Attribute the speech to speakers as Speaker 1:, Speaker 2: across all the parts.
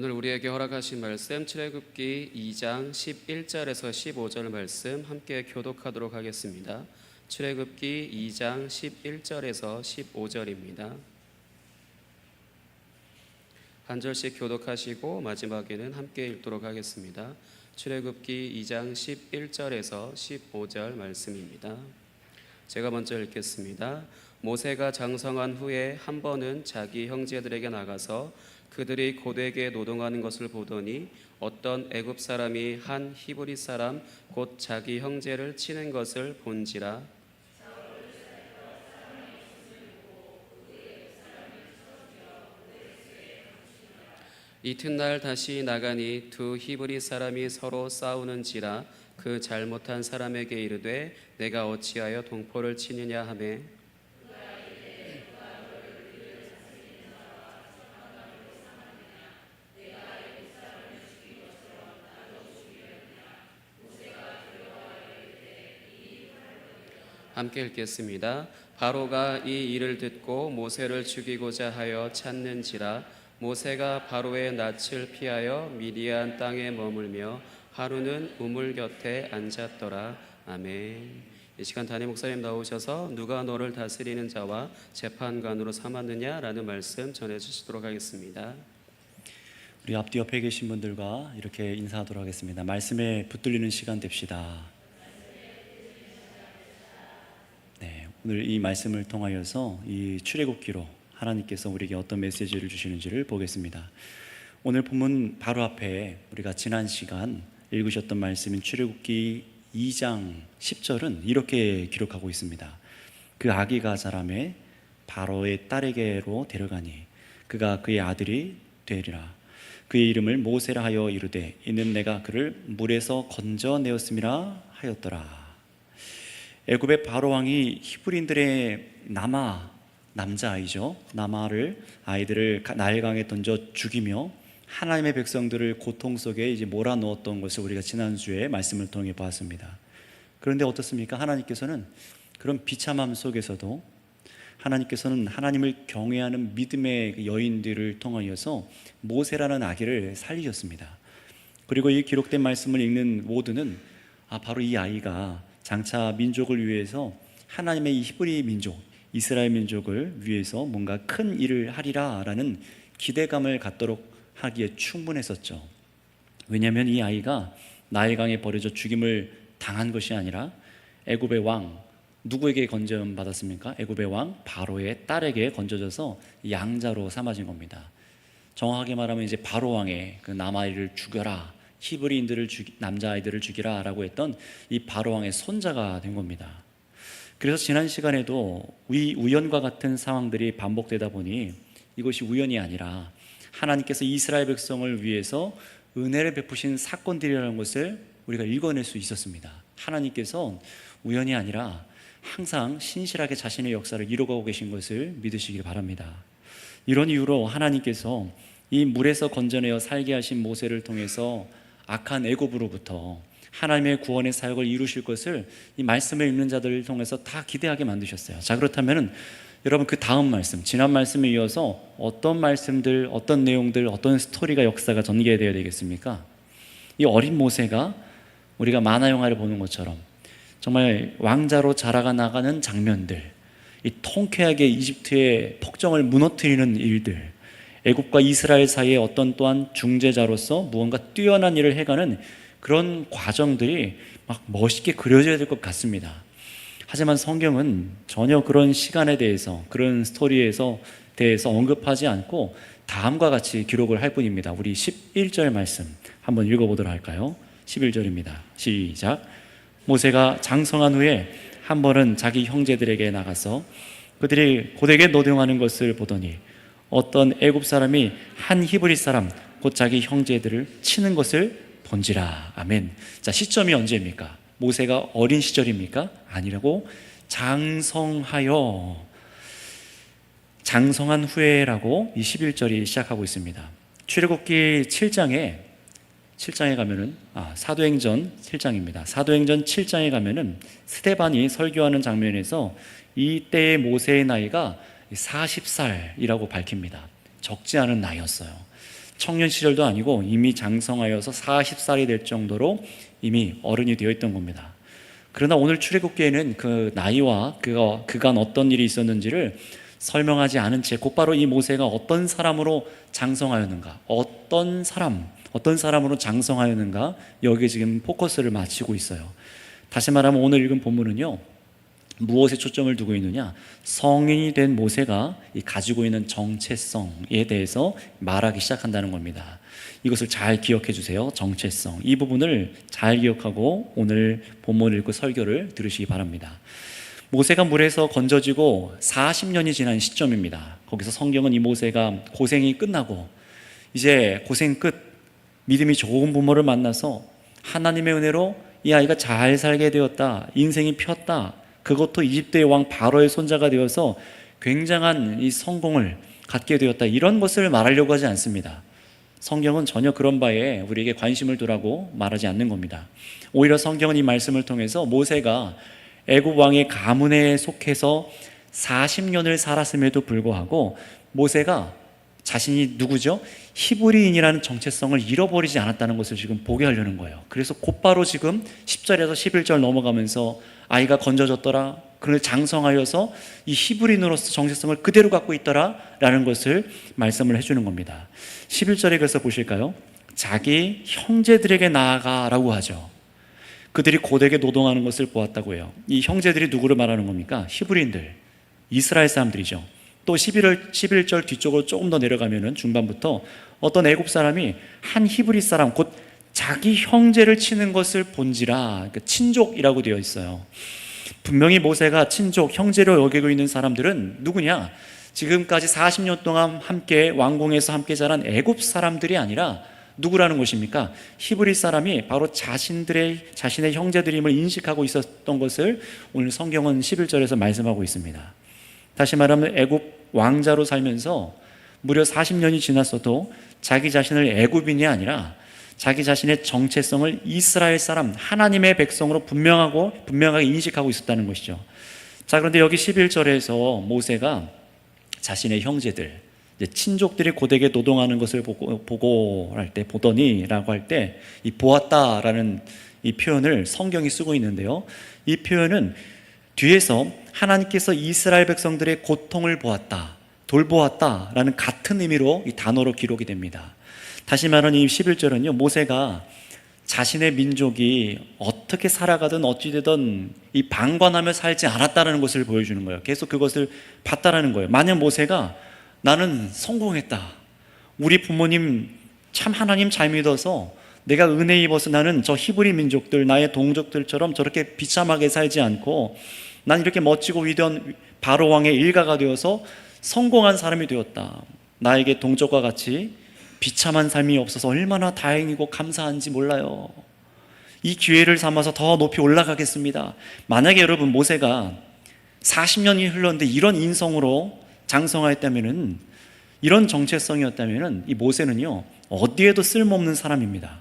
Speaker 1: 오늘 우리에게 허락하신 말씀 출애굽기 2장 11절에서 15절 말씀 함께 교독하도록 하겠습니다. 출애굽기 2장 11절에서 15절입니다. 한 절씩 교독하시고 마지막에는 함께 읽도록 하겠습니다. 출애굽기 2장 11절에서 15절 말씀입니다. 제가 먼저 읽겠습니다. 모세가 장성한 후에 한 번은 자기 형제들에게 나가서 그들이 고되게 노동하는 것을 보더니 어떤 애굽 사람이 한 히브리 사람 곧 자기 형제를 치는 것을 본지라. 이튿날 다시 나가니 두 히브리 사람이 서로 싸우는지라. 그 잘못한 사람에게 이르되 내가 어찌하여 동포를 치느냐 하매 함께 읽겠습니다. 바로가 이 일을 듣고 모세를 죽이고자 하여 찾는지라. 모세가 바로의 낯을 피하여 미디안 땅에 머물며 하루는 우물 곁에 앉았더라. 아멘. 이 시간 담임 목사님 나오셔서 누가 너를 다스리는 자와 재판관으로 삼았느냐라는 말씀 전해주시도록 하겠습니다.
Speaker 2: 우리 앞뒤 옆에 계신 분들과 이렇게 인사하도록 하겠습니다. 말씀에 붙들리는 시간 됩시다. 오늘 이 말씀을 통하여서 이 출애굽기로 하나님께서 우리에게 어떤 메시지를 주시는지를 보겠습니다. 오늘 본문 바로 앞에 우리가 지난 시간 읽으셨던 말씀인 출애굽기 2장 10절은 이렇게 기록하고 있습니다. 그 아기가 자라매 바로의 딸에게로 데려가니 그가 그의 아들이 되리라. 그의 이름을 모세라 하여 이르되 이는 내가 그를 물에서 건져내었음이라 하였더라. 애굽의 바로 왕이 히브리인들의 남자아이죠. 아이들을 나일강에 던져 죽이며 하나님의 백성들을 고통 속에 이제 몰아넣었던 것을 우리가 지난주에 말씀을 통해 보았습니다. 그런데 어떻습니까? 하나님께서는 그런 비참함 속에서도 하나님께서는 하나님을 경외하는 믿음의 여인들을 통하여서 모세라는 아기를 살리셨습니다. 그리고 이 기록된 말씀을 읽는 모두는 바로 이 아이가 장차 민족을 위해서 하나님의 이 히브리 민족, 이스라엘 민족을 위해서 뭔가 큰 일을 하리라 라는 기대감을 갖도록 하기에 충분했었죠. 왜냐하면 이 아이가 나일강에 버려져 죽임을 당한 것이 아니라 애굽의 왕, 누구에게 건져 받았습니까? 애굽의 왕 바로의 딸에게 건져져서 양자로 삼아진 겁니다. 정확하게 말하면 이제 바로 왕의 그 남아이를 죽여라, 히브리인들을 남자아이들을 죽이라 라고 했던 이 바로 왕의 손자가 된 겁니다. 그래서 지난 시간에도 우연과 같은 상황들이 반복되다 보니 이것이 우연이 아니라 하나님께서 이스라엘 백성을 위해서 은혜를 베푸신 사건들이라는 것을 우리가 읽어낼 수 있었습니다. 하나님께서 우연이 아니라 항상 신실하게 자신의 역사를 이루어가고 계신 것을 믿으시길 바랍니다. 이런 이유로 하나님께서 이 물에서 건져내어 살게 하신 모세를 통해서 악한 애굽으로부터 하나님의 구원의 사역을 이루실 것을 이 말씀을 읽는 자들을 통해서 다 기대하게 만드셨어요. 자, 그렇다면 여러분 그 다음 말씀, 지난 말씀에 이어서 어떤 말씀들, 어떤 내용들, 어떤 스토리가 역사가 전개되어야 되겠습니까? 이 어린 모세가 우리가 만화 영화를 보는 것처럼 정말 왕자로 자라가 나가는 장면들, 이 통쾌하게 이집트의 폭정을 무너뜨리는 일들, 애굽과 이스라엘 사이에 어떤 또한 중재자로서 무언가 뛰어난 일을 해가는 그런 과정들이 막 멋있게 그려져야 될 것 같습니다. 하지만 성경은 전혀 그런 시간에 대해서, 그런 스토리에서 대해서 언급하지 않고 다음과 같이 기록을 할 뿐입니다. 우리 11절 말씀 한번 읽어보도록 할까요? 11절입니다. 시작. 모세가 장성한 후에 한 번은 자기 형제들에게 나가서 그들이 고되게 노동하는 것을 보더니 어떤 애굽 사람이 한 히브리 사람 곧 자기 형제들을 치는 것을 본지라. 아멘. 자, 시점이 언제입니까? 모세가 어린 시절입니까? 아니라고 장성한 후에라고 이 11절이 시작하고 있습니다. 출애굽기 7장에 가면은 사도행전 7장입니다. 사도행전 7장에 가면은 스데반이 설교하는 장면에서 이때의 모세의 나이가 40살이라고 밝힙니다. 적지 않은 나이였어요. 청년 시절도 아니고 이미 장성하여서 40살이 될 정도로 이미 어른이 되어 있던 겁니다. 그러나 오늘 출애굽기에는 그 나이와 그간 어떤 일이 있었는지를 설명하지 않은 채 곧바로 이 모세가 어떤 사람으로 장성하였는가, 어떤 사람으로 장성하였는가, 여기에 지금 포커스를 맞추고 있어요. 다시 말하면 오늘 읽은 본문은요, 무엇에 초점을 두고 있느냐, 성인이 된 모세가 가지고 있는 정체성에 대해서 말하기 시작한다는 겁니다. 이것을 잘 기억해 주세요. 정체성, 이 부분을 잘 기억하고 오늘 본문을 읽고 설교를 들으시기 바랍니다. 모세가 물에서 건져지고 40년이 지난 시점입니다. 거기서 성경은 이 모세가 고생이 끝나고 이제 고생 끝, 믿음이 좋은 부모를 만나서 하나님의 은혜로 이 아이가 잘 살게 되었다, 인생이 폈다, 그것도 이집트의 왕 바로의 손자가 되어서 굉장한 이 성공을 갖게 되었다, 이런 것을 말하려고 하지 않습니다. 성경은 전혀 그런 바에 우리에게 관심을 두라고 말하지 않는 겁니다. 오히려 성경은 이 말씀을 통해서 모세가 애굽 왕의 가문에 속해서 40년을 살았음에도 불구하고 모세가 자신이 누구죠? 히브리인이라는 정체성을 잃어버리지 않았다는 것을 지금 보게 하려는 거예요. 그래서 곧바로 지금 10절에서 11절 넘어가면서 아이가 건져졌더라, 그런데 장성하여서 이 히브리인으로서 정체성을 그대로 갖고 있더라 라는 것을 말씀을 해주는 겁니다. 11절에 그래서 보실까요? 자기 형제들에게 나아가라고 하죠. 그들이 고되게 노동하는 것을 보았다고 해요. 이 형제들이 누구를 말하는 겁니까? 히브리인들, 이스라엘 사람들이죠. 또 11절 뒤쪽으로 조금 더 내려가면은 중반부터 어떤 애굽 사람이 한 히브리 사람, 곧 자기 형제를 치는 것을 본지라, 그러니까 친족이라고 되어 있어요. 분명히 모세가 친족, 형제로 여기고 있는 사람들은 누구냐? 지금까지 40년 동안 함께 왕궁에서 함께 자란 애굽 사람들이 아니라 누구라는 것입니까? 히브리 사람이 바로 자신의 형제들임을 인식하고 있었던 것을 오늘 성경은 11절에서 말씀하고 있습니다. 다시 말하면 애굽 왕자로 살면서 무려 40년이 지났어도 자기 자신을 애굽인이 아니라 자기 자신의 정체성을 이스라엘 사람, 하나님의 백성으로 분명하게 인식하고 있었다는 것이죠. 자, 그런데 여기 11절에서 모세가 자신의 형제들, 친족들이 고되게 노동하는 것을 보더니라고 할 때 이 보았다라는 이 표현을 성경이 쓰고 있는데요. 이 표현은 뒤에서 하나님께서 이스라엘 백성들의 고통을 보았다, 돌보았다라는 같은 의미로 이 단어로 기록이 됩니다. 다시 말하면 이 11절은요, 모세가 자신의 민족이 어떻게 살아가든 어찌되든 이 방관하며 살지 않았다는 것을 보여주는 거예요. 계속 그것을 봤다라는 거예요. 만약 모세가 나는 성공했다, 우리 부모님 참 하나님 잘 믿어서 내가 은혜 입어서 나는 저 히브리 민족들, 나의 동족들처럼 저렇게 비참하게 살지 않고 난 이렇게 멋지고 위대한 바로 왕의 일가가 되어서 성공한 사람이 되었다, 나에게 동족과 같이 비참한 삶이 없어서 얼마나 다행이고 감사한지 몰라요, 이 기회를 삼아서 더 높이 올라가겠습니다. 만약에 여러분 모세가 40년이 흘렀는데 이런 인성으로 장성하였다면은, 이런 정체성이었다면은 이 모세는요 어디에도 쓸모없는 사람입니다.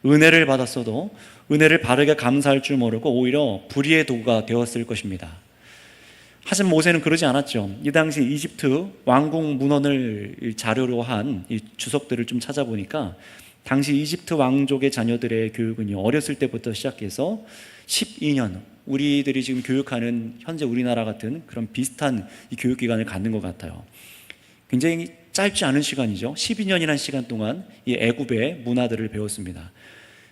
Speaker 2: 은혜를 받았어도 은혜를 바르게 감사할 줄 모르고 오히려 불의의 도구가 되었을 것입니다. 하지만 모세는 그러지 않았죠. 이 당시 이집트 왕궁 문헌을 자료로 한 이 주석들을 좀 찾아보니까 당시 이집트 왕족의 자녀들의 교육은 어렸을 때부터 시작해서 12년, 우리들이 지금 교육하는 현재 우리나라 같은 그런 비슷한 이 교육기관을 갖는 것 같아요. 굉장히 짧지 않은 시간이죠. 12년이라는 시간 동안 이 애굽의 문화들을 배웠습니다.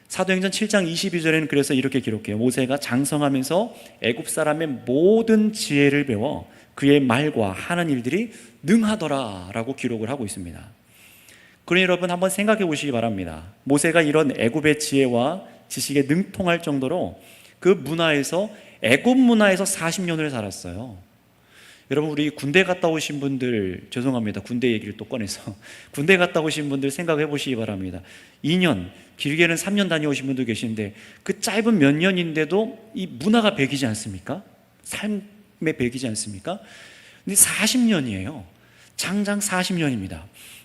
Speaker 2: 사도행전 7장 22절에는 그래서 이렇게 기록해요. 모세가 장성하면서 애굽 사람의 모든 지혜를 배워 그의 말과 하는 일들이 능하더라 라고 기록을 하고 있습니다. 그러니 여러분 한번 생각해 보시기 바랍니다. 모세가 이런 애굽의 지혜와 지식에 능통할 정도로 그 문화에서, 애굽 문화에서 40년을 살았어요. 여러분 우리 군대 갔다 오신 분들, 죄송합니다, 군대 얘기를 또 꺼내서 군대 갔다 오신 분들 생각해 보시기 바랍니다. 2년, 길게는 3년 다녀오신 분도 계신데 그 짧은 몇 년인데도 이 문화가 배기지 않습니까? 삶에 배기지 않습니까? 근데 40년이에요. 장장 40년입니다.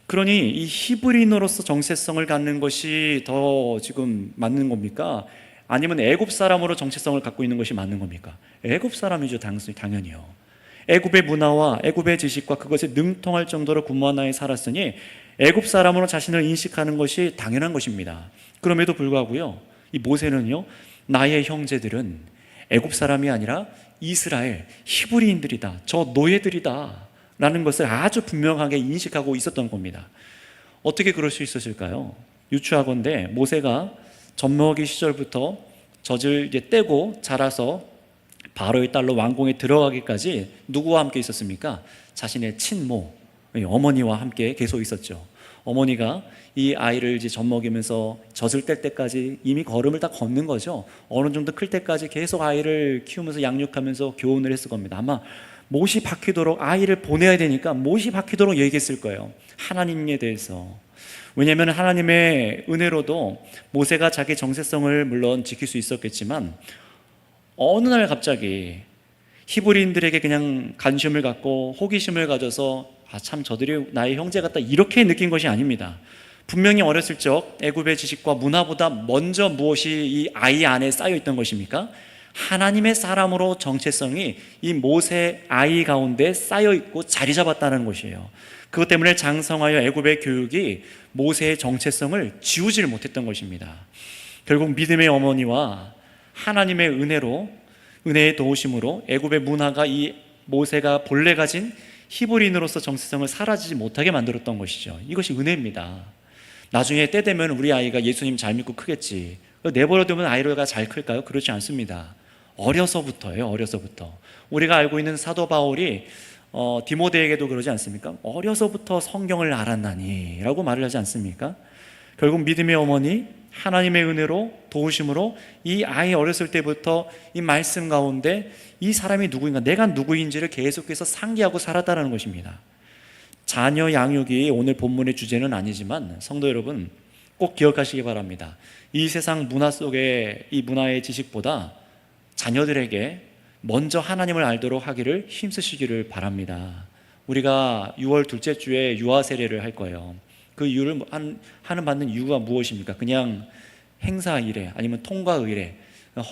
Speaker 2: 그러니 이 히브리인으로서 정체성을 갖는 것이 더 지금 맞는 겁니까? 아니면 애굽 사람으로 정체성을 갖고 있는 것이 맞는 겁니까? 애굽 사람이죠, 당연히요. 애굽의 문화와 애굽의 지식과 그것에 능통할 정도로 군문화에 살았으니 애굽 사람으로 자신을 인식하는 것이 당연한 것입니다. 그럼에도 불구하고요, 이 모세는요, 나의 형제들은 애굽 사람이 아니라 이스라엘 히브리인들이다, 저 노예들이다 라는 것을 아주 분명하게 인식하고 있었던 겁니다. 어떻게 그럴 수 있었을까요? 유추하건대 모세가 젖먹이 시절부터 젖을 이제 떼고 자라서 바로의 딸로 왕궁에 들어가기까지 누구와 함께 있었습니까? 자신의 친모, 어머니와 함께 계속 있었죠. 어머니가 이 아이를 이제 젖먹이면서 젖을 뗄 때까지 이미 걸음을 다 걷는 거죠. 어느 정도 클 때까지 계속 아이를 키우면서 양육하면서 교훈을 했을 겁니다. 아마 못이 박히도록, 아이를 보내야 되니까 못이 박히도록 얘기했을 거예요, 하나님에 대해서. 왜냐하면 하나님의 은혜로도 모세가 자기 정체성을 물론 지킬 수 있었겠지만 어느 날 갑자기 히브리인들에게 그냥 관심을 갖고 호기심을 가져서 참 저들이 나의 형제 같다 이렇게 느낀 것이 아닙니다. 분명히 어렸을 적 애굽의 지식과 문화보다 먼저 무엇이 이 아이 안에 쌓여 있던 것입니까? 하나님의 사람으로 정체성이 이 모세 아이 가운데 쌓여 있고 자리 잡았다는 것이에요. 그것 때문에 장성하여 애굽의 교육이 모세의 정체성을 지우지를 못했던 것입니다. 결국 믿음의 어머니와 하나님의 은혜의 도우심으로 애굽의 문화가 이 모세가 본래 가진 히브리인으로서 정체성을 사라지지 못하게 만들었던 것이죠. 이것이 은혜입니다. 나중에 때 되면 우리 아이가 예수님 잘 믿고 크겠지, 내버려두면 아이가 잘 클까요? 그렇지 않습니다. 어려서부터예요. 어려서부터. 우리가 알고 있는 사도 바울이 디모데에게도 그러지 않습니까? 어려서부터 성경을 알았나니 라고 말을 하지 않습니까? 결국 믿음의 어머니 하나님의 은혜로 도우심으로 이 아이 어렸을 때부터 이 말씀 가운데 이 사람이 누구인가, 내가 누구인지를 계속해서 상기하고 살았다는 것입니다. 자녀 양육이 오늘 본문의 주제는 아니지만 성도 여러분 꼭 기억하시기 바랍니다. 이 세상 문화 속의 이 문화의 지식보다 자녀들에게 먼저 하나님을 알도록 하기를 힘쓰시기를 바랍니다. 우리가 6월 둘째 주에 유아 세례를 할 거예요. 그 이유를 받는 이유가 무엇입니까? 그냥 행사 이래 아니면 통과 의례,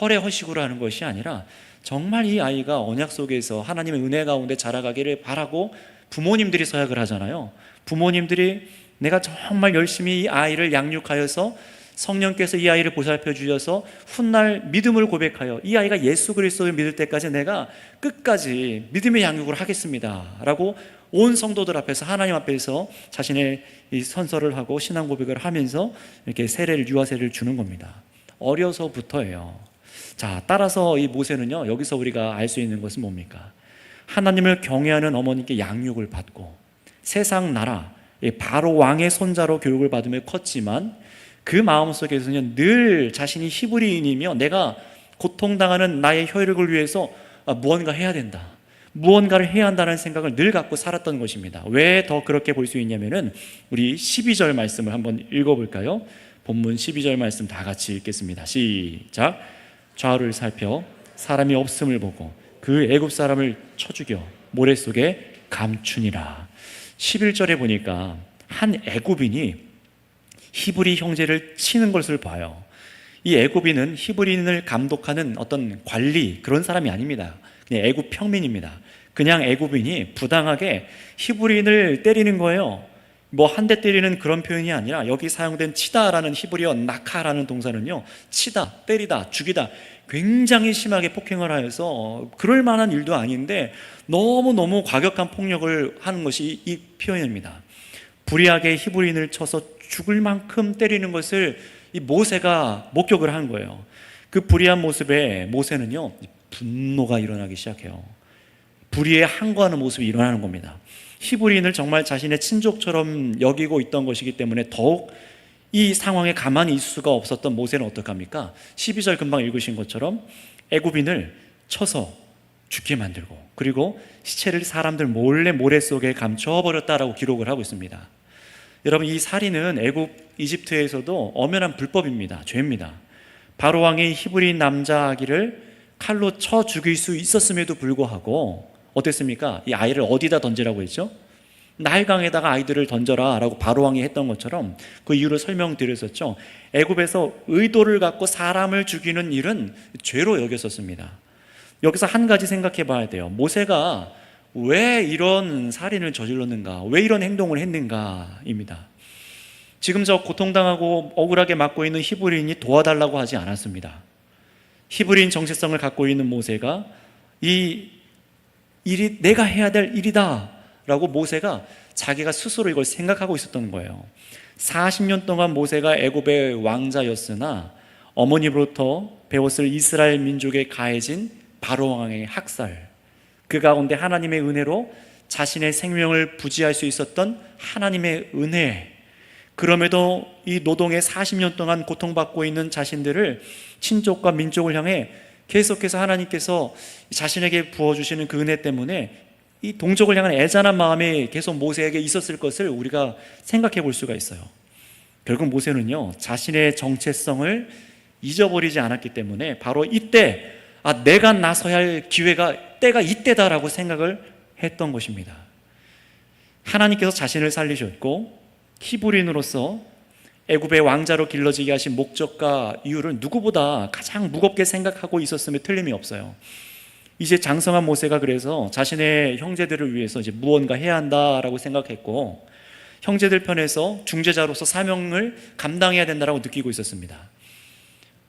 Speaker 2: 허례 허식으로 하는 것이 아니라 정말 이 아이가 언약 속에서 하나님의 은혜 가운데 자라가기를 바라고 부모님들이 서약을 하잖아요. 부모님들이 내가 정말 열심히 이 아이를 양육하여서 성령께서 이 아이를 보살펴 주셔서 훗날 믿음을 고백하여 이 아이가 예수 그리스도를 믿을 때까지 내가 끝까지 믿음의 양육을 하겠습니다 라고 온 성도들 앞에서, 하나님 앞에서 자신의 이 선서를 하고 신앙 고백을 하면서 이렇게 유아 세례를 주는 겁니다. 어려서부터예요. 자, 따라서 이 모세는요, 여기서 우리가 알 수 있는 것은 뭡니까? 하나님을 경외하는 어머니께 양육을 받고 세상 나라 바로 왕의 손자로 교육을 받으며 컸지만 그 마음속에서는 늘 자신이 히브리인이며 내가 고통당하는 나의 혈육을 위해서 무언가 해야 된다, 무언가를 해야 한다는 생각을 늘 갖고 살았던 것입니다. 왜 더 그렇게 볼 수 있냐면은 우리 12절 말씀을 한번 읽어볼까요? 본문 12절 말씀 다 같이 읽겠습니다. 시작. 좌우를 살펴 사람이 없음을 보고 그 애굽 사람을 쳐 죽여 모래 속에 감추니라. 11절에 보니까 한 애굽인이 히브리 형제를 치는 것을 봐요. 이 애굽인은 히브리인을 감독하는 어떤 관리 그런 사람이 아닙니다. 그냥 애굽 평민입니다. 그냥 애굽인이 부당하게 히브리인을 때리는 거예요. 뭐 한 대 때리는 그런 표현이 아니라 여기 사용된 치다라는 히브리어 나카라는 동사는요, 치다, 때리다, 죽이다 굉장히 심하게 폭행을 하여서 그럴 만한 일도 아닌데 너무너무 과격한 폭력을 하는 것이 이 표현입니다. 불의하게 히브리인을 쳐서 죽을 만큼 때리는 것을 이 모세가 목격을 한 거예요. 그 불의한 모습에 모세는요, 분노가 일어나기 시작해요. 불의에 항거하는 모습이 일어나는 겁니다. 히브리인을 정말 자신의 친족처럼 여기고 있던 것이기 때문에 더욱 이 상황에 가만히 있을 수가 없었던 모세는 어떡합니까? 12절 금방 읽으신 것처럼 애굽인을 쳐서 죽게 만들고 그리고 시체를 사람들 몰래 모래 속에 감춰버렸다라고 기록을 하고 있습니다. 여러분, 이 살인은 애굽 이집트에서도 엄연한 불법입니다. 죄입니다. 바로 왕이 히브리인 남자 아기를 칼로 쳐 죽일 수 있었음에도 불구하고 어땠습니까? 이 아이를 어디다 던지라고 했죠? 나일강에다가 아이들을 던져라 라고 바로 왕이 했던 것처럼 그 이유를 설명드렸었죠. 애굽에서 의도를 갖고 사람을 죽이는 일은 죄로 여겼었습니다. 여기서 한 가지 생각해 봐야 돼요. 모세가 왜 이런 살인을 저질렀는가, 왜 이런 행동을 했는가입니다. 지금 저 고통당하고 억울하게 맞고 있는 히브리인이 도와달라고 하지 않았습니다. 히브리인 정체성을 갖고 있는 모세가 이 일이 내가 해야 될 일이다 라고 모세가 자기가 스스로 이걸 생각하고 있었던 거예요. 40년 동안 모세가 애굽의 왕자였으나 어머니로부터 배웠을 이스라엘 민족에 가해진 바로 왕의 학살, 그 가운데 하나님의 은혜로 자신의 생명을 부지할 수 있었던 하나님의 은혜, 그럼에도 이 노동에 40년 동안 고통받고 있는 자신들을 친족과 민족을 향해 계속해서 하나님께서 자신에게 부어주시는 그 은혜 때문에 이 동족을 향한 애잔한 마음이 계속 모세에게 있었을 것을 우리가 생각해 볼 수가 있어요. 결국 모세는요, 자신의 정체성을 잊어버리지 않았기 때문에 바로 이때 내가 나서야 할 때가 이때다라고 생각을 했던 것입니다. 하나님께서 자신을 살리셨고 히브리인으로서 애굽의 왕자로 길러지게 하신 목적과 이유를 누구보다 가장 무겁게 생각하고 있었음에 틀림이 없어요. 이제 장성한 모세가 그래서 자신의 형제들을 위해서 이제 무언가 해야 한다라고 생각했고, 형제들 편에서 중재자로서 사명을 감당해야 된다라고 느끼고 있었습니다.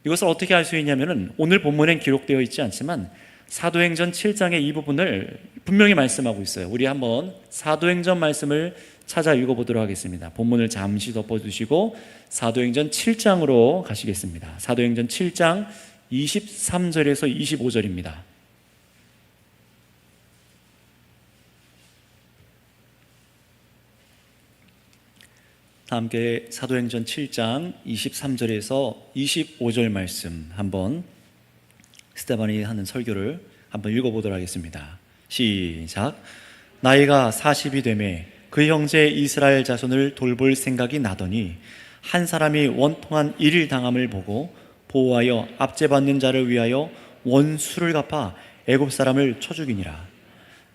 Speaker 2: 이것을 어떻게 알 수 있냐면은 오늘 본문엔 기록되어 있지 않지만 사도행전 7장의 이 부분을 분명히 말씀하고 있어요. 우리 한번 사도행전 말씀을 찾아 읽어보도록 하겠습니다. 본문을 잠시 덮어두시고 사도행전 7장으로 가시겠습니다. 사도행전 7장 23절에서 25절입니다. 다 함께 사도행전 7장 23절에서 25절 말씀 한번 스테반이 하는 설교를 한번 읽어보도록 하겠습니다. 시작. 나이가 40이 되매 그 형제 이스라엘 자손을 돌볼 생각이 나더니 한 사람이 원통한 일일 당함을 보고 보호하여 압제받는 자를 위하여 원수를 갚아 애굽 사람을 쳐 죽이니라.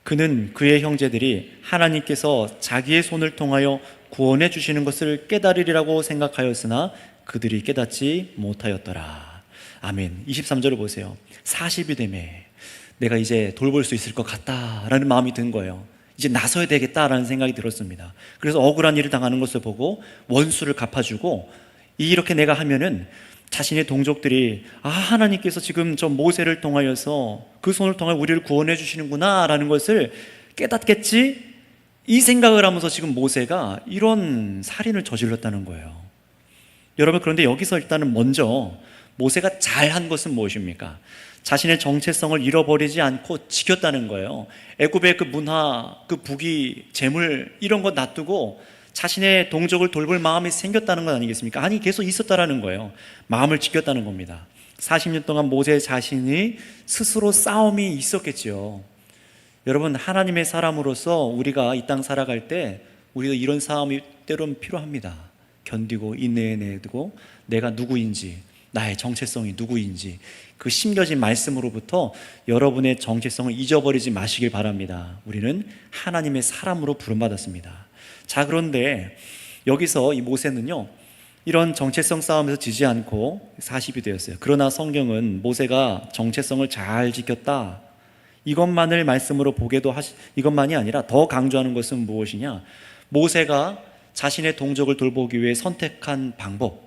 Speaker 2: 그는 그의 형제들이 하나님께서 자기의 손을 통하여 구원해 주시는 것을 깨달으리라고 생각하였으나 그들이 깨닫지 못하였더라. 아멘. 23절을 보세요. 40이 되매 내가 이제 돌볼 수 있을 것 같다라는 마음이 든 거예요. 이제 나서야 되겠다라는 생각이 들었습니다. 그래서 억울한 일을 당하는 것을 보고 원수를 갚아주고, 이렇게 내가 하면은 자신의 동족들이 하나님께서 지금 저 모세를 통하여서 그 손을 통해 우리를 구원해 주시는구나 라는 것을 깨닫겠지, 이 생각을 하면서 지금 모세가 이런 살인을 저질렀다는 거예요. 여러분, 그런데 여기서 일단은 먼저 모세가 잘한 것은 무엇입니까? 자신의 정체성을 잃어버리지 않고 지켰다는 거예요. 애굽의 그 문화, 그 부귀, 재물 이런 거 놔두고 자신의 동족을 돌볼 마음이 생겼다는 건 아니겠습니까? 아니, 계속 있었다라는 거예요. 마음을 지켰다는 겁니다. 40년 동안 모세 자신이 스스로 싸움이 있었겠죠. 여러분, 하나님의 사람으로서 우리가 이 땅 살아갈 때 우리도 이런 싸움이 때로는 필요합니다. 견디고 인내해내고 내가 누구인지, 나의 정체성이 누구인지 그 심겨진 말씀으로부터 여러분의 정체성을 잊어버리지 마시길 바랍니다. 우리는 하나님의 사람으로 부름받았습니다. 자, 그런데 여기서 이 모세는요, 이런 정체성 싸움에서 지지 않고 40이 되었어요. 그러나 성경은 모세가 정체성을 잘 지켰다, 이것만을 말씀으로 보게도 이것만이 아니라 더 강조하는 것은 무엇이냐? 모세가 자신의 동족을 돌보기 위해 선택한 방법,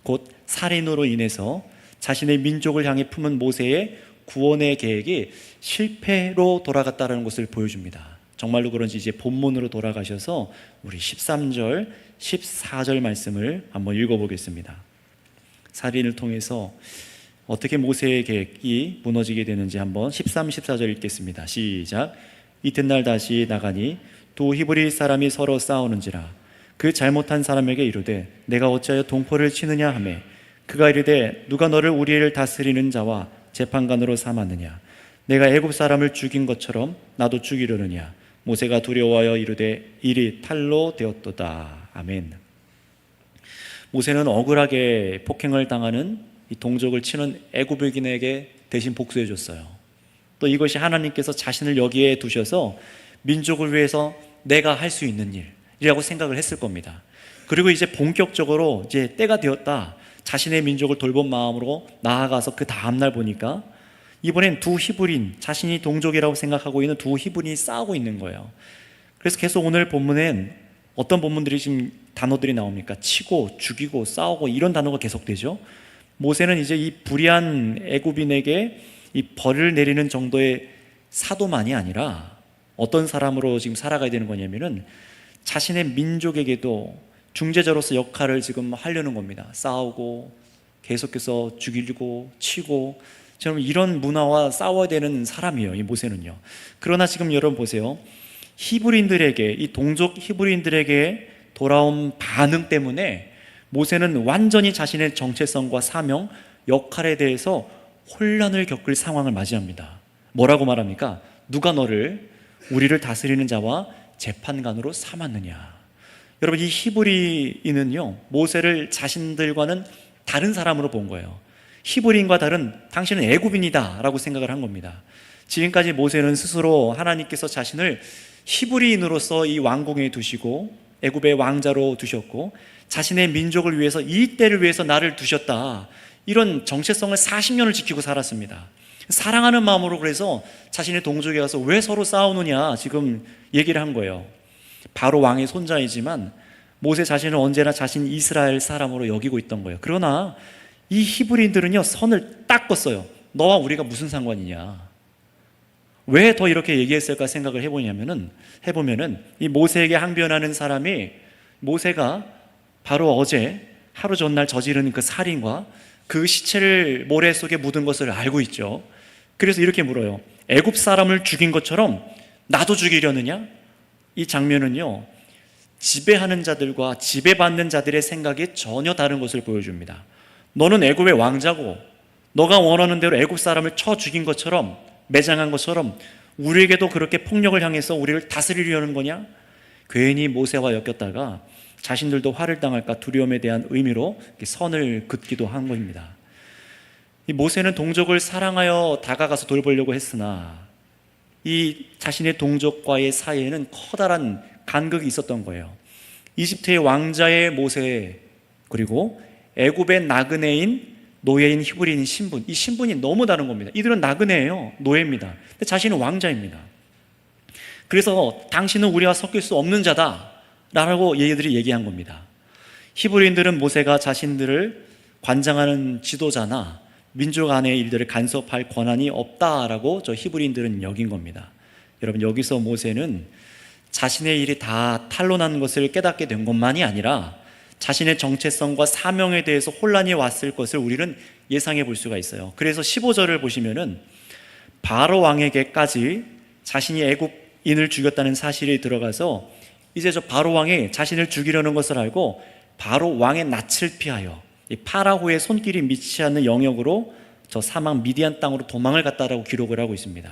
Speaker 2: 곧 살인으로 인해서 자신의 민족을 향해 품은 모세의 구원의 계획이 실패로 돌아갔다는 것을 보여줍니다. 정말로 그런지 이제 본문으로 돌아가셔서 우리 13절, 14절 말씀을 한번 읽어보겠습니다. 살인을 통해서 어떻게 모세의 계획이 무너지게 되는지 한번 13, 14절 읽겠습니다. 시작. 이튿날 다시 나가니 두 히브리 사람이 서로 싸우는지라. 그 잘못한 사람에게 이르되 내가 어찌하여 동포를 치느냐 하매 그가 이르되 누가 너를 우리를 다스리는 자와 재판관으로 삼았느냐? 내가 애굽 사람을 죽인 것처럼 나도 죽이려느냐? 모세가 두려워하여 이르되 일이 탈로 되었도다. 아멘. 모세는 억울하게 폭행을 당하는 이 동족을 치는 애굽인에게 대신 복수해 줬어요. 또 이것이 하나님께서 자신을 여기에 두셔서 민족을 위해서 내가 할 수 있는 일이라고 생각을 했을 겁니다. 그리고 이제 본격적으로 이제 때가 되었다, 자신의 민족을 돌본 마음으로 나아가서 그 다음날 보니까 이번엔 두 히브리인, 자신이 동족이라고 생각하고 있는 두 히브리인이 싸우고 있는 거예요. 그래서 계속 오늘 본문엔 어떤 본문들이 지금 단어들이 나옵니까? 치고, 죽이고, 싸우고 이런 단어가 계속되죠. 모세는 이제 이 불의한 애굽인에게 이 벌을 내리는 정도의 사도만이 아니라 어떤 사람으로 지금 살아가야 되는 거냐면은 자신의 민족에게도 중재자로서 역할을 지금 하려는 겁니다. 싸우고 계속해서 죽이고 치고, 저는 이런 문화와 싸워야 되는 사람이에요, 이 모세는요. 그러나 지금 여러분 보세요. 히브리인들에게, 이 동족 히브리인들에게 돌아온 반응 때문에 모세는 완전히 자신의 정체성과 사명, 역할에 대해서 혼란을 겪을 상황을 맞이합니다. 뭐라고 말합니까? 누가 너를 우리를 다스리는 자와 재판관으로 삼았느냐. 여러분, 이 히브리인은요, 모세를 자신들과는 다른 사람으로 본 거예요. 히브리인과 다른, 당신은 애굽인이다 라고 생각을 한 겁니다. 지금까지 모세는 스스로 하나님께서 자신을 히브리인으로서 이 왕궁에 두시고 애굽의 왕자로 두셨고 자신의 민족을 위해서, 이 때를 위해서 나를 두셨다, 이런 정체성을 40년을 지키고 살았습니다. 사랑하는 마음으로 그래서 자신의 동족에 가서 왜 서로 싸우느냐 지금 얘기를 한 거예요. 바로 왕의 손자이지만 모세 자신은 언제나 자신 이스라엘 사람으로 여기고 있던 거예요. 그러나 이 히브리인들은요, 선을 딱 껐어요. 너와 우리가 무슨 상관이냐. 왜 더 이렇게 얘기했을까 생각을 해보면은 이 모세에게 항변하는 사람이, 모세가 바로 어제 하루 전날 저지른 그 살인과 그 시체를 모래 속에 묻은 것을 알고 있죠. 그래서 이렇게 물어요. 애굽 사람을 죽인 것처럼 나도 죽이려느냐? 이 장면은요, 지배하는 자들과 지배받는 자들의 생각이 전혀 다른 것을 보여줍니다. 너는 애굽의 왕자고 너가 원하는 대로 애굽 사람을 쳐 죽인 것처럼, 매장한 것처럼 우리에게도 그렇게 폭력을 향해서 우리를 다스리려는 거냐? 괜히 모세와 엮였다가 자신들도 화를 당할까 두려움에 대한 의미로 선을 긋기도 한 것입니다. 이 모세는 동족을 사랑하여 다가가서 돌보려고 했으나 이 자신의 동족과의 사이에는 커다란 간극이 있었던 거예요. 이집트의 왕자의 모세, 그리고 애굽의 나그네인 노예인 히브리인 신분, 이 신분이 너무 다른 겁니다. 이들은 나그네예요, 노예입니다. 근데 자신은 왕자입니다. 그래서 당신은 우리와 섞일 수 없는 자다 라고 얘들이 얘기한 겁니다. 히브리인들은 모세가 자신들을 관장하는 지도자나 민족 안의 일들을 간섭할 권한이 없다라고 저 히브리인들은 여긴 겁니다. 여러분, 여기서 모세는 자신의 일이 다 탄로난 것을 깨닫게 된 것만이 아니라 자신의 정체성과 사명에 대해서 혼란이 왔을 것을 우리는 예상해 볼 수가 있어요. 그래서 15절을 보시면은 바로 왕에게까지 자신이 애굽인을 죽였다는 사실이 들어가서 이제 저 바로 왕이 자신을 죽이려는 것을 알고 바로 왕의 낯을 피하여 이 파라오의 손길이 미치지 않는 영역으로 저 사막 미디안 땅으로 도망을 갔다라고 기록을 하고 있습니다.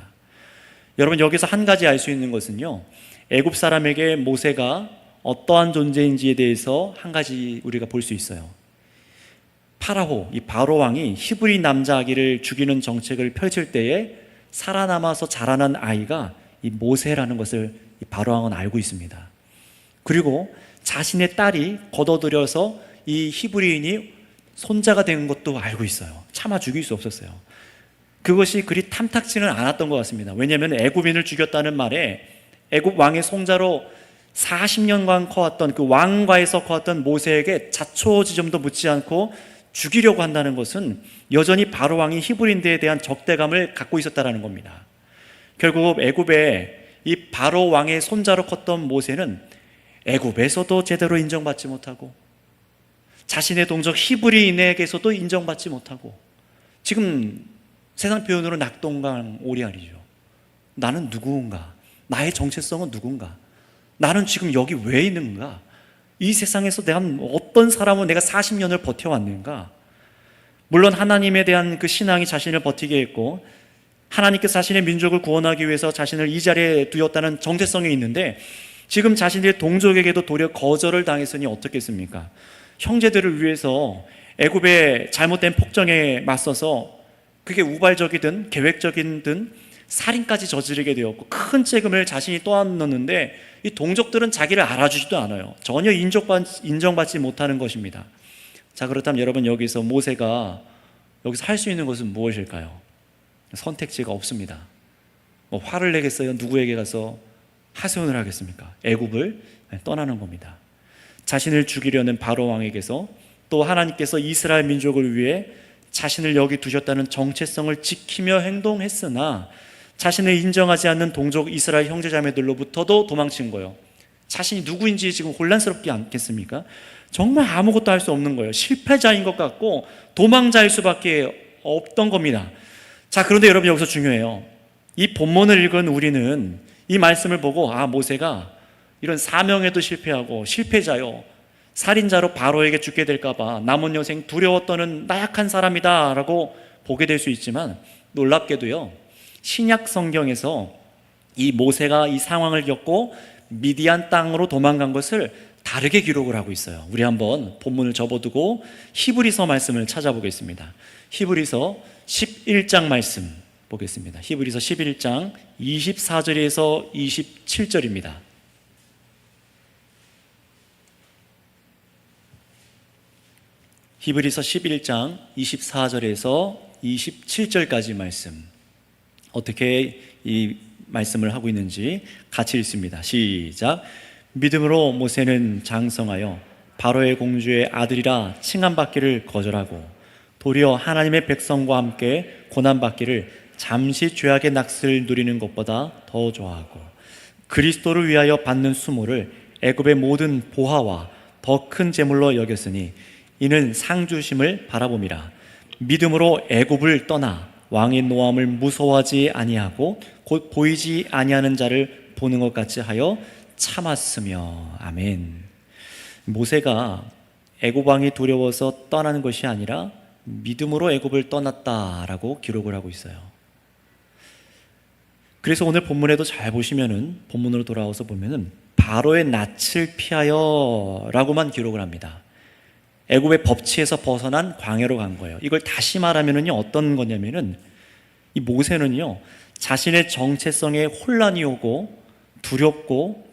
Speaker 2: 여러분, 여기서 한 가지 알 수 있는 것은요, 애굽 사람에게 모세가 어떠한 존재인지에 대해서 한 가지 우리가 볼 수 있어요. 파라오, 이 바로 왕이 히브리 남자 아기를 죽이는 정책을 펼칠 때에 살아남아서 자라난 아이가 이 모세라는 것을 이 바로 왕은 알고 있습니다. 그리고 자신의 딸이 걷어들여서 이 히브리인이 손자가 된 것도 알고 있어요. 차마 죽일 수 없었어요. 그것이 그리 탐탁지는 않았던 것 같습니다. 왜냐하면 애굽인을 죽였다는 말에 애굽 왕의 손자로 40년간 커왔던 그 왕과에서 커왔던 모세에게 자초지점도 묻지 않고 죽이려고 한다는 것은 여전히 바로 왕이 히브리인들에 대한 적대감을 갖고 있었다는 겁니다. 결국 애굽의 이 바로 왕의 손자로 컸던 모세는 애굽에서도 제대로 인정받지 못하고 자신의 동족 히브리인에게서도 인정받지 못하고, 지금 세상 표현으로 낙동강 오리알이죠. 나는 누구인가? 나의 정체성은 누군가? 나는 지금 여기 왜 있는가? 이 세상에서 내가 어떤 사람으로 내가 40년을 버텨왔는가? 물론 하나님에 대한 그 신앙이 자신을 버티게 했고 하나님께서 자신의 민족을 구원하기 위해서 자신을 이 자리에 두었다는 정체성이 있는데, 지금 자신의 동족에게도 도리어 거절을 당했으니 어떻겠습니까? 형제들을 위해서 애굽의 잘못된 폭정에 맞서서 그게 우발적이든 계획적이든 살인까지 저지르게 되었고 큰 책임을 자신이 떠안았는데 이 동족들은 자기를 알아주지도 않아요. 전혀 인정받지 못하는 것입니다. 자, 그렇다면 여러분, 여기서 모세가 여기서 할 수 있는 것은 무엇일까요? 선택지가 없습니다. 뭐 화를 내겠어요? 누구에게 가서 하소연을 하겠습니까? 애굽을 떠나는 겁니다. 자신을 죽이려는 바로 왕에게서 또 하나님께서 이스라엘 민족을 위해 자신을 여기 두셨다는 정체성을 지키며 행동했으나 자신을 인정하지 않는 동족 이스라엘 형제자매들로부터도 도망친 거예요. 자신이 누구인지 지금 혼란스럽지 않겠습니까? 정말 아무것도 할 수 없는 거예요. 실패자인 것 같고 도망자일 수밖에 없던 겁니다. 자, 그런데 여러분 여기서 중요해요. 이 본문을 읽은 우리는 이 말씀을 보고 모세가 이런 사명에도 실패하고 실패자요, 살인자로 바로에게 죽게 될까봐 남은 여생 두려워 떠는 나약한 사람이다 라고 보게 될 수 있지만, 놀랍게도요, 신약 성경에서 이 모세가 이 상황을 겪고 미디안 땅으로 도망간 것을 다르게 기록을 하고 있어요. 우리 한번 본문을 접어두고 히브리서 말씀을 찾아보겠습니다. 히브리서 11장 말씀 보겠습니다. 히브리서 11장 24절에서 27절입니다. 히브리서 11장 24절에서 27절까지 말씀, 어떻게 이 말씀을 하고 있는지 같이 읽습니다. 시작. 믿음으로 모세는 장성하여 바로의 공주의 아들이라 칭함받기를 거절하고 도리어 하나님의 백성과 함께 고난받기를 잠시 죄악의 낙슬을 누리는 것보다 더 좋아하고 그리스도를 위하여 받는 수모를 애굽의 모든 보화와 더 큰 재물로 여겼으니 이는 상주심을 바라봄이라. 믿음으로 애굽을 떠나 왕의 노함을 무서워하지 아니하고 곧 보이지 아니하는 자를 보는 것 같이 하여 참았으며. 아멘. 모세가 애굽 왕이 두려워서 떠나는 것이 아니라 믿음으로 애굽을 떠났다라고 기록을 하고 있어요. 그래서 오늘 본문에도 잘 보시면은, 본문으로 돌아와서 보면은 바로의 낯을 피하여 라고만 기록을 합니다. 애굽의 법치에서 벗어난 광야로 간 거예요. 이걸 다시 말하면은요, 어떤 거냐면은 이 모세는요, 자신의 정체성에 혼란이 오고 두렵고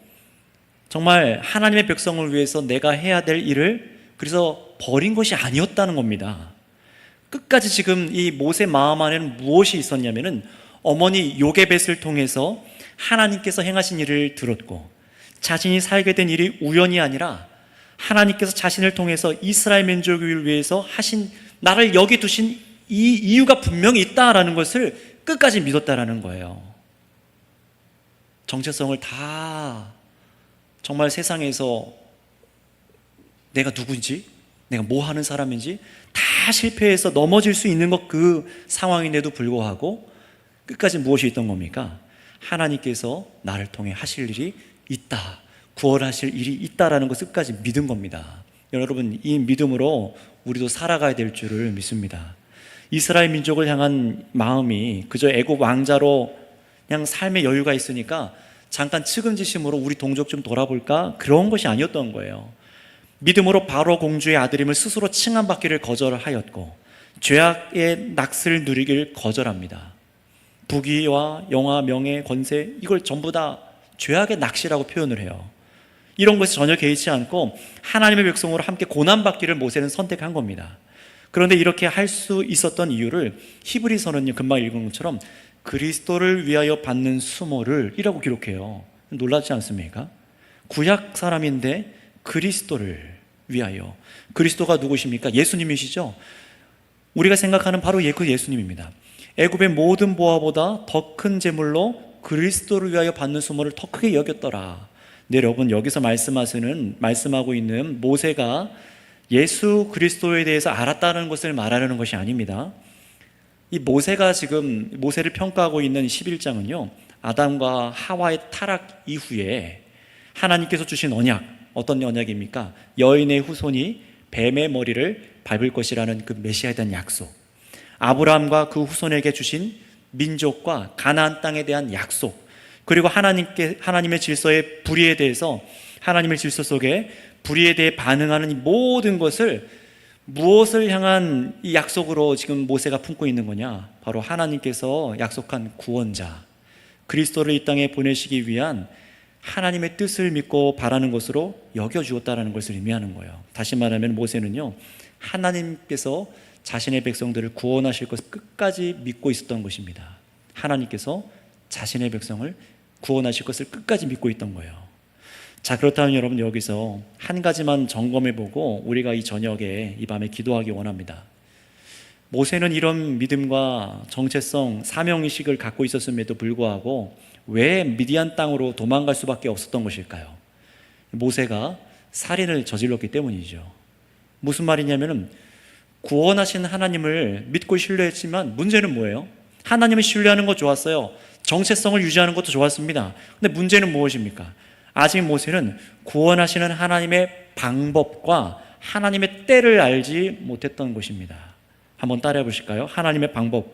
Speaker 2: 정말 하나님의 백성을 위해서 내가 해야 될 일을 그래서 버린 것이 아니었다는 겁니다. 끝까지 지금 이 모세 마음 안에는 무엇이 있었냐면은 어머니 요게벳을 통해서 하나님께서 행하신 일을 들었고, 자신이 살게 된 일이 우연이 아니라 하나님께서 자신을 통해서 이스라엘 민족을 위해서 하신, 나를 여기 두신 이 이유가 분명히 있다라는 것을 끝까지 믿었다라는 거예요. 정체성을 다 정말 세상에서 내가 누군지, 내가 뭐 하는 사람인지 다 실패해서 넘어질 수 있는 것, 그 상황인데도 불구하고 끝까지 무엇이 있던 겁니까? 하나님께서 나를 통해 하실 일이 있다, 구원하실 일이 있다라는 것을 끝까지 믿은 겁니다. 여러분, 이 믿음으로 우리도 살아가야 될 줄을 믿습니다. 이스라엘 민족을 향한 마음이 그저 애굽 왕자로 그냥 삶의 여유가 있으니까 잠깐 측은지심으로 우리 동족 좀 돌아볼까, 그런 것이 아니었던 거예요. 믿음으로 바로 공주의 아들임을 스스로 칭함받기를 거절하였고 죄악의 낙스를 누리길 거절합니다. 부귀와 영화, 명예, 권세, 이걸 전부 다 죄악의 낚시라고 표현을 해요. 이런 것에 전혀 개의치 않고 하나님의 백성으로 함께 고난받기를 모세는 선택한 겁니다. 그런데 이렇게 할 수 있었던 이유를 히브리서는 금방 읽은 것처럼 그리스도를 위하여 받는 수모를 이라고 기록해요. 놀랍지 않습니까? 구약 사람인데 그리스도를 위하여. 그리스도가 누구십니까? 예수님이시죠? 우리가 생각하는 바로 그 예수님입니다. 애굽의 모든 보화보다 더 큰 제물로 그리스도를 위하여 받는 수모를 더 크게 여겼더라. 네, 여러분, 여기서 말씀하고 있는 모세가 예수 그리스도에 대해서 알았다는 것을 말하려는 것이 아닙니다. 이 모세가 지금 모세를 평가하고 있는 11장은요, 아담과 하와의 타락 이후에 하나님께서 주신 언약, 어떤 언약입니까? 여인의 후손이 뱀의 머리를 밟을 것이라는 그 메시아에 대한 약속, 아브라함과 그 후손에게 주신 민족과 가나안 땅에 대한 약속, 그리고 하나님의 질서의 불의에 대해서, 하나님의 질서 속에 불의에 대해 반응하는 이 모든 것을 무엇을 향한 이 약속으로 지금 모세가 품고 있는 거냐? 바로 하나님께서 약속한 구원자 그리스도를 이 땅에 보내시기 위한 하나님의 뜻을 믿고 바라는 것으로 여겨주었다는 것을 의미하는 거예요. 다시 말하면 모세는요, 하나님께서 자신의 백성들을 구원하실 것을 끝까지 믿고 있었던 것입니다. 하나님께서 자신의 백성을 구원하실 것을 끝까지 믿고 있던 거예요. 자, 그렇다면 여러분 여기서 한 가지만 점검해보고 우리가 이 저녁에 이 밤에 기도하기 원합니다. 모세는 이런 믿음과 정체성, 사명의식을 갖고 있었음에도 불구하고 왜 미디안 땅으로 도망갈 수밖에 없었던 것일까요? 모세가 살인을 저질렀기 때문이죠. 무슨 말이냐면은 구원하신 하나님을 믿고 신뢰했지만 문제는 뭐예요? 하나님을 신뢰하는 거 좋았어요. 정체성을 유지하는 것도 좋았습니다. 근데 문제는 무엇입니까? 아직 모세는 구원하시는 하나님의 방법과 하나님의 때를 알지 못했던 것입니다. 한번 따라해 보실까요? 하나님의 방법,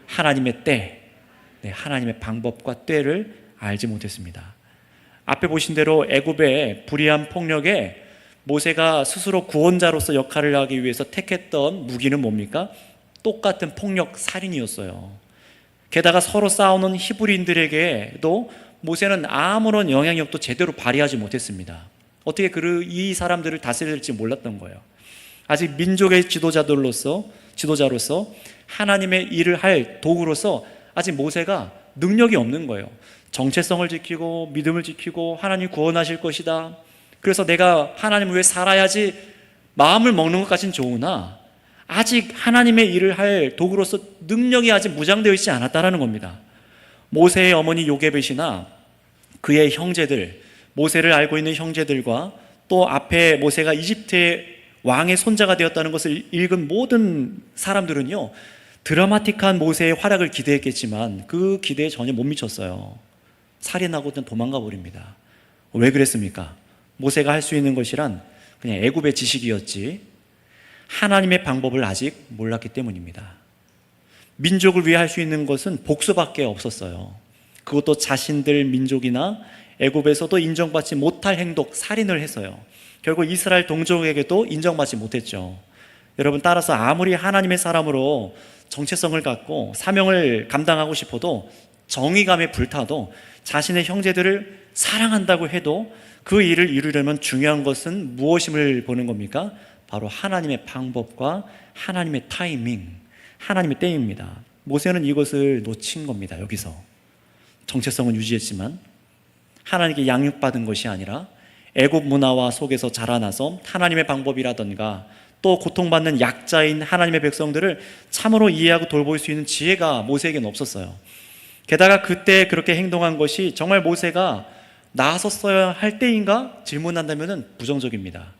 Speaker 2: 하나님의 때, 하나님의 방법과 때를 알지 못했습니다. 앞에 보신 대로 애굽의 불의한 폭력에 모세가 스스로 구원자로서 역할을 하기 위해서 택했던 무기는 뭡니까? 똑같은 폭력 살인이었어요. 게다가 서로 싸우는 히브리인들에게도 모세는 아무런 영향력도 제대로 발휘하지 못했습니다. 어떻게 이 사람들을 다스릴지 몰랐던 거예요. 아직 민족의 지도자로서 하나님의 일을 할 도구로서 아직 모세가 능력이 없는 거예요. 정체성을 지키고 믿음을 지키고 하나님 구원하실 것이다. 그래서 내가 하나님을 위해 살아야지 마음을 먹는 것까지는 좋으나 아직 하나님의 일을 할 도구로서 능력이 아직 무장되어 있지 않았다라는 겁니다. 모세의 어머니 요게벳이나 그의 형제들, 모세를 알고 있는 형제들과 또 앞에 모세가 이집트의 왕의 손자가 되었다는 것을 읽은 모든 사람들은요, 드라마틱한 모세의 활약을 기대했겠지만 그 기대에 전혀 못 미쳤어요. 살인하고는 도망가 버립니다. 왜 그랬습니까? 모세가 할 수 있는 것이란 그냥 애굽의 지식이었지 하나님의 방법을 아직 몰랐기 때문입니다. 민족을 위해 할 수 있는 것은 복수밖에 없었어요. 그것도 자신들 민족이나 애굽에서도 인정받지 못할 행동, 살인을 해서요. 결국 이스라엘 동족에게도 인정받지 못했죠. 여러분, 따라서 아무리 하나님의 사람으로 정체성을 갖고 사명을 감당하고 싶어도 정의감에 불타도 자신의 형제들을 사랑한다고 해도 그 일을 이루려면 중요한 것은 무엇임을 보는 겁니까? 바로 하나님의 방법과 하나님의 타이밍, 하나님의 때입니다. 모세는 이것을 놓친 겁니다. 여기서 정체성은 유지했지만 하나님께 양육받은 것이 아니라 애굽 문화와 속에서 자라나서 하나님의 방법이라던가 또 고통받는 약자인 하나님의 백성들을 참으로 이해하고 돌볼 수 있는 지혜가 모세에게는 없었어요. 게다가 그때 그렇게 행동한 것이 정말 모세가 나섰어야 할 때인가 질문한다면 부정적입니다.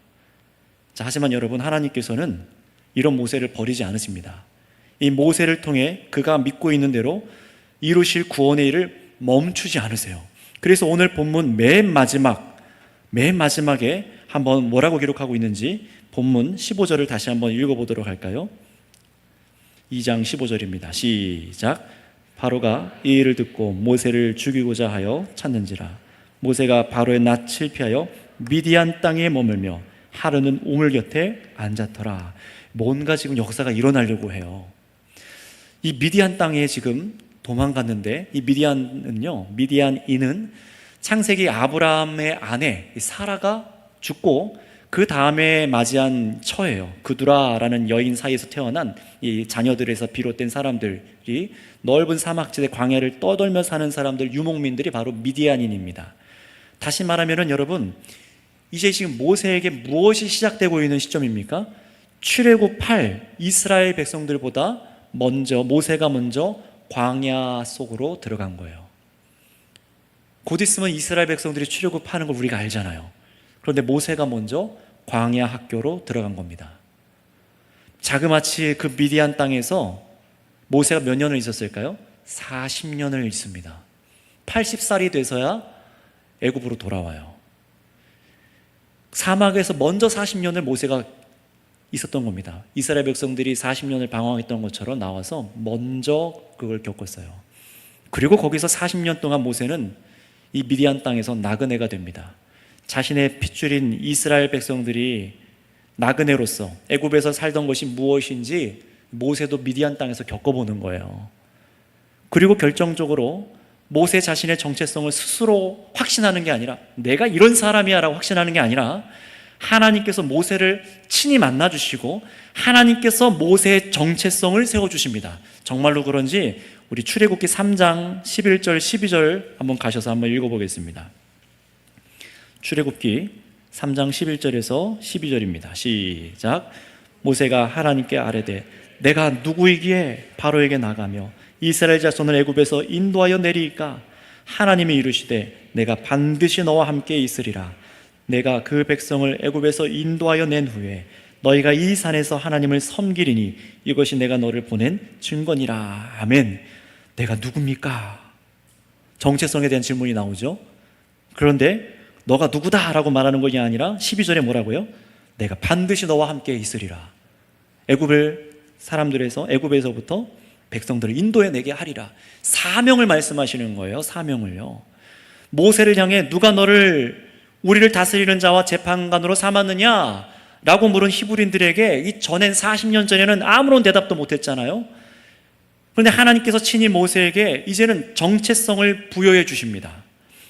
Speaker 2: 자, 하지만 여러분, 하나님께서는 이런 모세를 버리지 않으십니다. 이 모세를 통해 그가 믿고 있는 대로 이루실 구원의 일을 멈추지 않으세요. 그래서 오늘 본문 맨 마지막에 한번 뭐라고 기록하고 있는지 본문 15절을 다시 한번 읽어보도록 할까요? 2장 15절입니다. 시작. 바로가 이 일을 듣고 모세를 죽이고자 하여 찾는지라. 모세가 바로의 낯을 피하여 미디안 땅에 머물며 하루는 우물 곁에 앉았더라. 뭔가 지금 역사가 일어나려고 해요. 이 미디안 땅에 지금 도망갔는데, 이 미디안인은 창세기 아브라함의 아내 사라가 죽고 그 다음에 맞이한 처예요. 그두라라는 여인 사이에서 태어난 이 자녀들에서 비롯된 사람들이 넓은 사막지대 광야를 떠돌며 사는 사람들, 유목민들이 바로 미디안인입니다. 다시 말하면 여러분, 이제 지금 모세에게 무엇이 시작되고 있는 시점입니까? 출애굽 8 이스라엘 백성들보다 모세가 먼저 광야 속으로 들어간 거예요. 곧 있으면 이스라엘 백성들이 출애굽하는 걸 우리가 알잖아요. 그런데 모세가 먼저 광야 학교로 들어간 겁니다. 자그마치 그 미디안 땅에서 모세가 몇 년을 있었을까요? 40년을 있습니다. 80살이 돼서야 애굽으로 돌아와요. 사막에서 먼저 40년을 모세가 있었던 겁니다. 이스라엘 백성들이 40년을 방황했던 것처럼 나와서 먼저 그걸 겪었어요. 그리고 거기서 40년 동안 모세는 이 미디안 땅에서 나그네가 됩니다. 자신의 핏줄인 이스라엘 백성들이 나그네로서 애굽에서 살던 것이 무엇인지 모세도 미디안 땅에서 겪어보는 거예요. 그리고 결정적으로 모세 자신의 정체성을 스스로 확신하는 게 아니라 내가 이런 사람이야 라고 확신하는 게 아니라 하나님께서 모세를 친히 만나주시고 하나님께서 모세의 정체성을 세워주십니다. 정말로 그런지 우리 출애굽기 3장 11절 12절 한번 가셔서 한번 읽어보겠습니다. 출애굽기 3장 11절에서 12절입니다. 시작. 모세가 하나님께 아뢰되 내가 누구이기에 바로에게 나가며 이스라엘 자손을 애굽에서 인도하여 내리이까? 하나님이 이르시되 내가 반드시 너와 함께 있으리라. 내가 그 백성을 애굽에서 인도하여 낸 후에 너희가 이 산에서 하나님을 섬기리니 이것이 내가 너를 보낸 증거니라. 아멘. 내가 누굽니까? 정체성에 대한 질문이 나오죠. 그런데 너가 누구다 라고 말하는 것이 아니라 12절에 뭐라고요? 내가 반드시 너와 함께 있으리라. 애굽에서부터 백성들을 인도해 내게 하리라. 사명을 말씀하시는 거예요. 사명을요. 모세를 향해 누가 너를 우리를 다스리는 자와 재판관으로 삼았느냐 라고 물은 히브리인들에게 이 전엔 40년 전에는 아무런 대답도 못했잖아요. 그런데 하나님께서 친히 모세에게 이제는 정체성을 부여해 주십니다.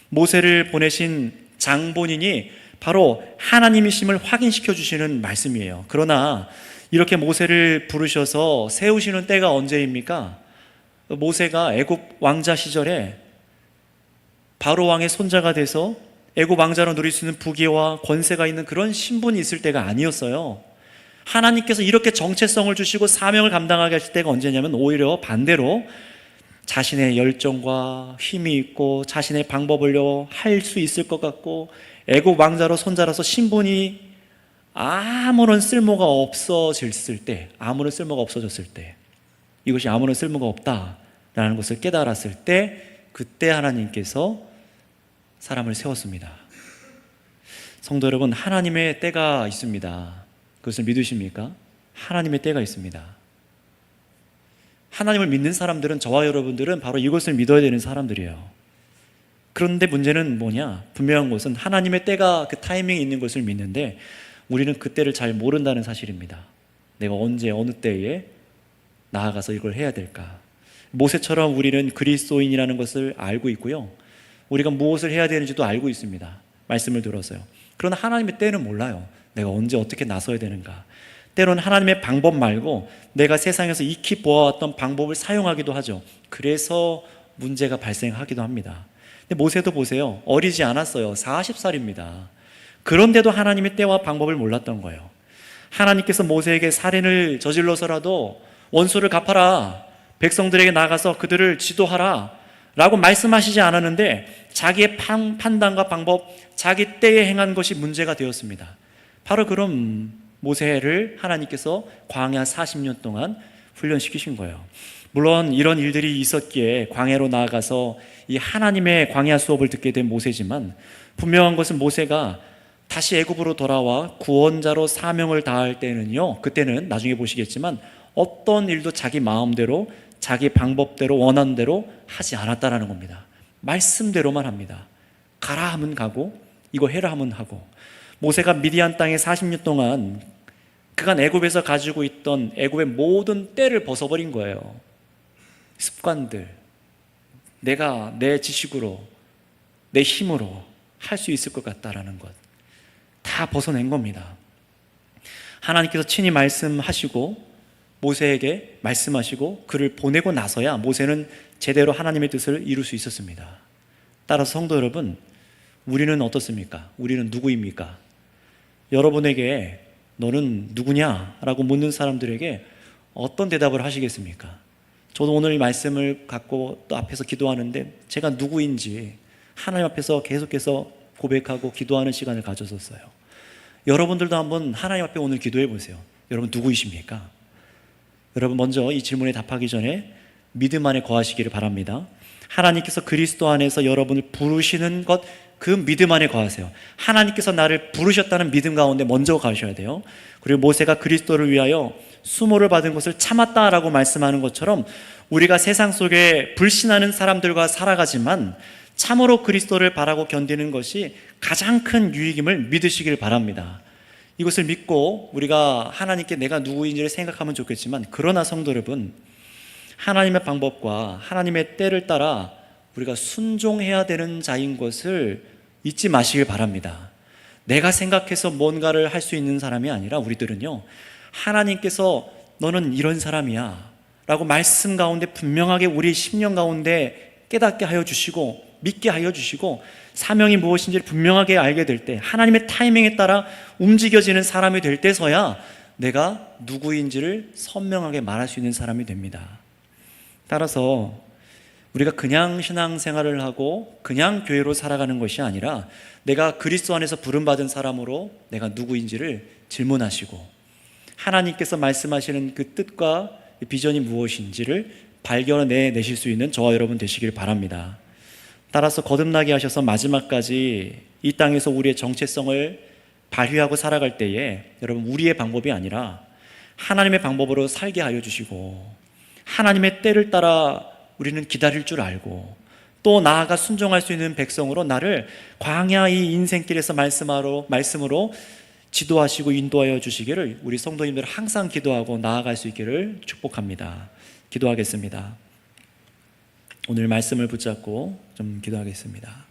Speaker 2: 모세를 보내신 장본인이 바로 하나님이심을 확인시켜 주시는 말씀이에요. 그러나 이렇게 모세를 부르셔서 세우시는 때가 언제입니까? 모세가 애굽 왕자 시절에 바로 왕의 손자가 돼서 애굽 왕자로 누릴 수 있는 부귀와 권세가 있는 그런 신분이 있을 때가 아니었어요. 하나님께서 이렇게 정체성을 주시고 사명을 감당하게 하실 때가 언제냐면 오히려 반대로 자신의 열정과 힘이 있고 자신의 방법을요 할 수 있을 것 같고 애굽 왕자로 손자라서 신분이 아무런 쓸모가 없어졌을 때, 이것이 아무런 쓸모가 없다라는 것을 깨달았을 때, 그때 하나님께서 사람을 세웠습니다. 성도 여러분, 하나님의 때가 있습니다. 그것을 믿으십니까? 하나님의 때가 있습니다. 하나님을 믿는 사람들은, 저와 여러분들은 바로 이것을 믿어야 되는 사람들이에요. 그런데 문제는 뭐냐? 분명한 것은 하나님의 때가, 그 타이밍이 있는 것을 믿는데 우리는 그 때를 잘 모른다는 사실입니다. 내가 언제 어느 때에 나아가서 이걸 해야 될까? 모세처럼 우리는 그리스도인이라는 것을 알고 있고요, 우리가 무엇을 해야 되는지도 알고 있습니다. 말씀을 들어서요. 그러나 하나님의 때는 몰라요. 내가 언제 어떻게 나서야 되는가. 때로는 하나님의 방법 말고 내가 세상에서 익히 보아왔던 방법을 사용하기도 하죠. 그래서 문제가 발생하기도 합니다. 근데 모세도 보세요. 어리지 않았어요. 40살입니다. 그런데도 하나님의 때와 방법을 몰랐던 거예요. 하나님께서 모세에게 살인을 저질러서라도 원수를 갚아라, 백성들에게 나가서 그들을 지도하라 라고 말씀하시지 않았는데 자기의 판단과 방법, 자기 때에 행한 것이 문제가 되었습니다. 바로 그런 모세를 하나님께서 광야 40년 동안 훈련시키신 거예요. 물론 이런 일들이 있었기에 광야로 나아가서 이 하나님의 광야 수업을 듣게 된 모세지만, 분명한 것은 모세가 다시 애굽으로 돌아와 구원자로 사명을 다할 때는요, 그때는 나중에 보시겠지만 어떤 일도 자기 마음대로, 자기 방법대로, 원하는 대로 하지 않았다라는 겁니다. 말씀대로만 합니다. 가라 하면 가고, 이거 해라 하면 하고. 모세가 미디안 땅에 40년 동안 그간 애굽에서 가지고 있던 애굽의 모든 때를 벗어버린 거예요. 습관들, 내가 내 지식으로, 내 힘으로 할 수 있을 것 같다라는 것, 다 벗어낸 겁니다. 하나님께서 친히 말씀하시고 모세에게 말씀하시고 그를 보내고 나서야 모세는 제대로 하나님의 뜻을 이룰 수 있었습니다. 따라서 성도 여러분, 우리는 어떻습니까? 우리는 누구입니까? 여러분에게 너는 누구냐? 라고 묻는 사람들에게 어떤 대답을 하시겠습니까? 저도 오늘 이 말씀을 갖고 또 앞에서 기도하는데 제가 누구인지 하나님 앞에서 계속해서 고백하고 기도하는 시간을 가졌었어요. 여러분들도 한번 하나님 앞에 오늘 기도해 보세요. 여러분 누구이십니까? 여러분 먼저 이 질문에 답하기 전에 믿음 안에 거하시기를 바랍니다. 하나님께서 그리스도 안에서 여러분을 부르시는 것, 그 믿음 안에 거하세요. 하나님께서 나를 부르셨다는 믿음 가운데 먼저 가셔야 돼요. 그리고 모세가 그리스도를 위하여 수모를 받은 것을 참았다라고 말씀하는 것처럼 우리가 세상 속에 불신하는 사람들과 살아가지만 참으로 그리스도를 바라고 견디는 것이 가장 큰 유익임을 믿으시길 바랍니다. 이것을 믿고 우리가 하나님께 내가 누구인지를 생각하면 좋겠지만, 그러나 성도 여러분, 하나님의 방법과 하나님의 때를 따라 우리가 순종해야 되는 자인 것을 잊지 마시길 바랍니다. 내가 생각해서 뭔가를 할 수 있는 사람이 아니라 우리들은요, 하나님께서 너는 이런 사람이야 라고 말씀 가운데 분명하게 우리 심령 가운데 깨닫게 하여 주시고 믿게 하여 주시고 사명이 무엇인지를 분명하게 알게 될 때, 하나님의 타이밍에 따라 움직여지는 사람이 될 때서야 내가 누구인지를 선명하게 말할 수 있는 사람이 됩니다. 따라서 우리가 그냥 신앙생활을 하고 그냥 교회로 살아가는 것이 아니라 내가 그리스도 안에서 부름받은 사람으로 내가 누구인지를 질문하시고 하나님께서 말씀하시는 그 뜻과 비전이 무엇인지를 발견해내실 수 있는 저와 여러분 되시길 바랍니다. 따라서 거듭나게 하셔서 마지막까지 이 땅에서 우리의 정체성을 발휘하고 살아갈 때에 여러분 우리의 방법이 아니라 하나님의 방법으로 살게 하여 주시고 하나님의 때를 따라 우리는 기다릴 줄 알고 또 나아가 순종할 수 있는 백성으로 나를 광야 이 인생길에서 말씀으로 지도하시고 인도하여 주시기를 우리 성도님들 항상 기도하고 나아갈 수 있기를 축복합니다. 기도하겠습니다. 오늘 말씀을 붙잡고 좀 기도하겠습니다.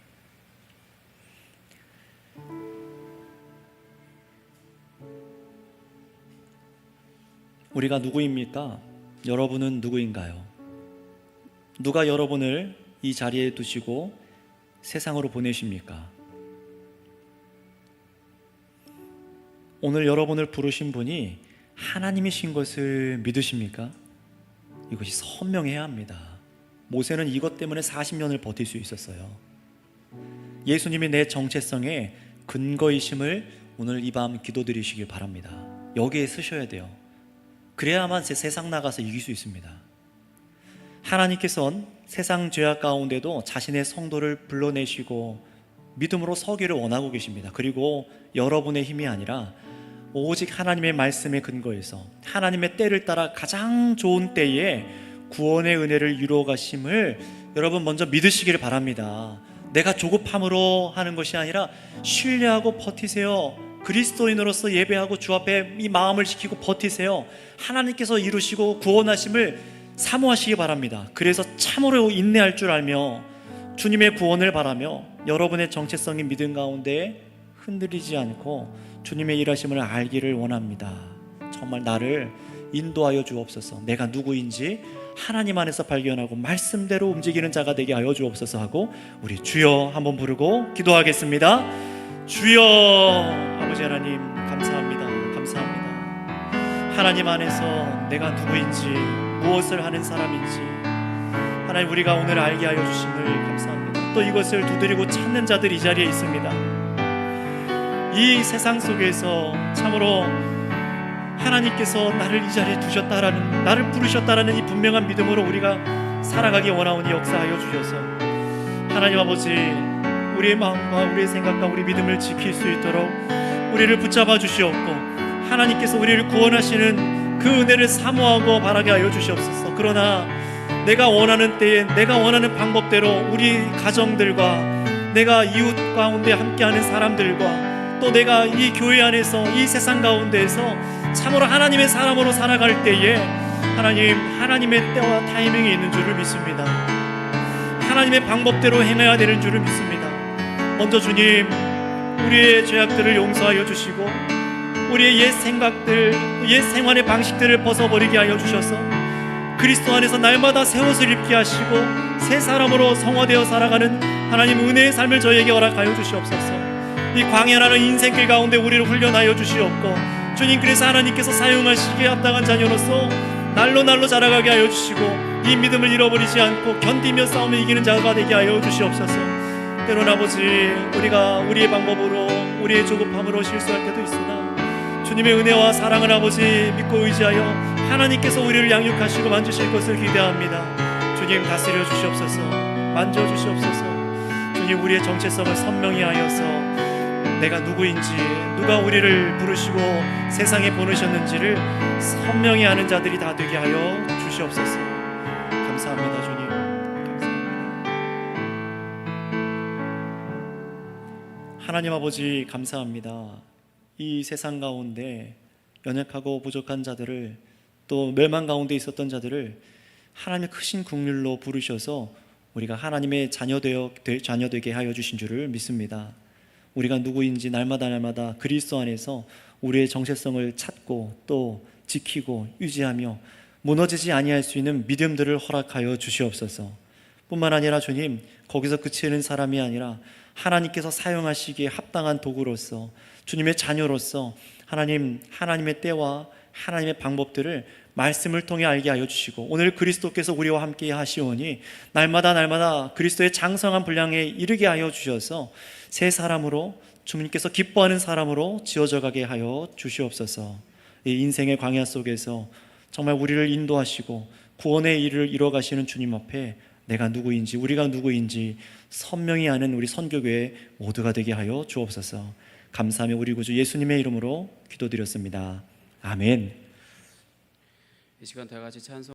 Speaker 2: 우리가 누구입니까? 여러분은 누구인가요? 누가 여러분을 이 자리에 두시고 세상으로 보내십니까? 오늘 여러분을 부르신 분이 하나님이신 것을 믿으십니까? 이것이 선명해야 합니다. 모세는 이것 때문에 40년을 버틸 수 있었어요. 예수님이 내 정체성의 근거이심을 오늘 이 밤 기도드리시길 바랍니다. 여기에 쓰셔야 돼요. 그래야만 세상 나가서 이길 수 있습니다. 하나님께서는 세상 죄악 가운데도 자신의 성도를 불러내시고 믿음으로 서기를 원하고 계십니다. 그리고 여러분의 힘이 아니라 오직 하나님의 말씀에 근거해서 하나님의 때를 따라 가장 좋은 때에 구원의 은혜를 이루어 가심을 여러분 먼저 믿으시기를 바랍니다. 내가 조급함으로 하는 것이 아니라 신뢰하고 버티세요. 그리스도인으로서 예배하고 주 앞에 이 마음을 지키고 버티세요. 하나님께서 이루시고 구원하심을 사모하시기 바랍니다. 그래서 참으로 인내할 줄 알며 주님의 구원을 바라며 여러분의 정체성인 믿음 가운데 흔들리지 않고 주님의 일하심을 알기를 원합니다. 정말 나를 인도하여 주옵소서. 내가 누구인지 하나님 안에서 발견하고 말씀대로 움직이는 자가 되게 하여 주옵소서 하고 우리 주여 한번 부르고 기도하겠습니다. 주여. 아버지 하나님 감사합니다. 감사합니다. 하나님 안에서 내가 누구인지 무엇을 하는 사람인지 하나님 우리가 오늘 알게 하여 주심을 감사합니다. 또 이것을 두드리고 찾는 자들이 이 자리에 있습니다. 이 세상 속에서 참으로 하나님께서 나를 이 자리에 두셨다라는, 나를 부르셨다라는 이 분명한 믿음으로 우리가 살아가기 원하오니 역사하여 주셔서 하나님 아버지 우리의 마음과 우리의 생각과 우리 믿음을 지킬 수 있도록 우리를 붙잡아 주시옵고 하나님께서 우리를 구원하시는 그 은혜를 사모하고 바라게 하여 주시옵소서. 그러나 내가 원하는 때에 내가 원하는 방법대로 우리 가정들과 내가 이웃 가운데 함께하는 사람들과 또 내가 이 교회 안에서 이 세상 가운데에서 참으로 하나님의 사람으로 살아갈 때에 하나님의 때와 타이밍이 있는 줄을 믿습니다. 하나님의 방법대로 행해야 되는 줄을 믿습니다. 먼저 주님 우리의 죄악들을 용서하여 주시고 우리의 옛 생각들, 옛 생활의 방식들을 벗어버리게 하여 주셔서 그리스도 안에서 날마다 새 옷을 입게 하시고 새 사람으로 성화되어 살아가는 하나님 은혜의 삶을 저에게 허락하여 주시옵소서. 이 광야라는 인생길 가운데 우리를 훈련하여 주시옵고 주님 그래서 하나님께서 사용하시기에 합당한 자녀로서 날로 자라가게 하여 주시고 이 믿음을 잃어버리지 않고 견디며 싸움을 이기는 자가 되게 하여 주시옵소서. 때론 아버지 우리가 우리의 방법으로 우리의 조급함으로 실수할 때도 있으나 주님의 은혜와 사랑을 아버지 믿고 의지하여 하나님께서 우리를 양육하시고 만지실 것을 기대합니다. 주님 다스려 주시옵소서. 만져 주시옵소서. 주님 우리의 정체성을 선명히 하여서 내가 누구인지 누가 우리를 부르시고 세상에 보내셨는지를 선명히 아는 자들이 다 되게 하여 주시옵소서. 감사합니다 주님. 감사합니다. 하나님 아버지 감사합니다. 이 세상 가운데 연약하고 부족한 자들을 또 멸망 가운데 있었던 자들을 하나님의 크신 긍휼로 부르셔서 우리가 하나님의 자녀 되게 하여 주신 줄을 믿습니다. 우리가 누구인지 날마다 그리스도 안에서 우리의 정체성을 찾고 또 지키고 유지하며 무너지지 아니할 수 있는 믿음들을 허락하여 주시옵소서. 뿐만 아니라 주님, 거기서 그치는 사람이 아니라 하나님께서 사용하시기에 합당한 도구로서, 주님의 자녀로서 하나님, 하나님의 때와 하나님의 방법들을 말씀을 통해 알게 하여 주시고, 오늘 그리스도께서 우리와 함께 하시오니 날마다 그리스도의 장성한 분량에 이르게 하여 주셔서 새 사람으로, 주님께서 기뻐하는 사람으로 지어져 가게 하여 주시옵소서. 이 인생의 광야 속에서 정말 우리를 인도하시고 구원의 일을 이뤄가시는 주님 앞에 내가 누구인지, 우리가 누구인지 선명히 아는 우리 선교교회 모두가 되게 하여 주옵소서. 감사하며 우리 구주 예수님의 이름으로 기도드렸습니다. 아멘.
Speaker 1: 이 시간 다 같이 찬송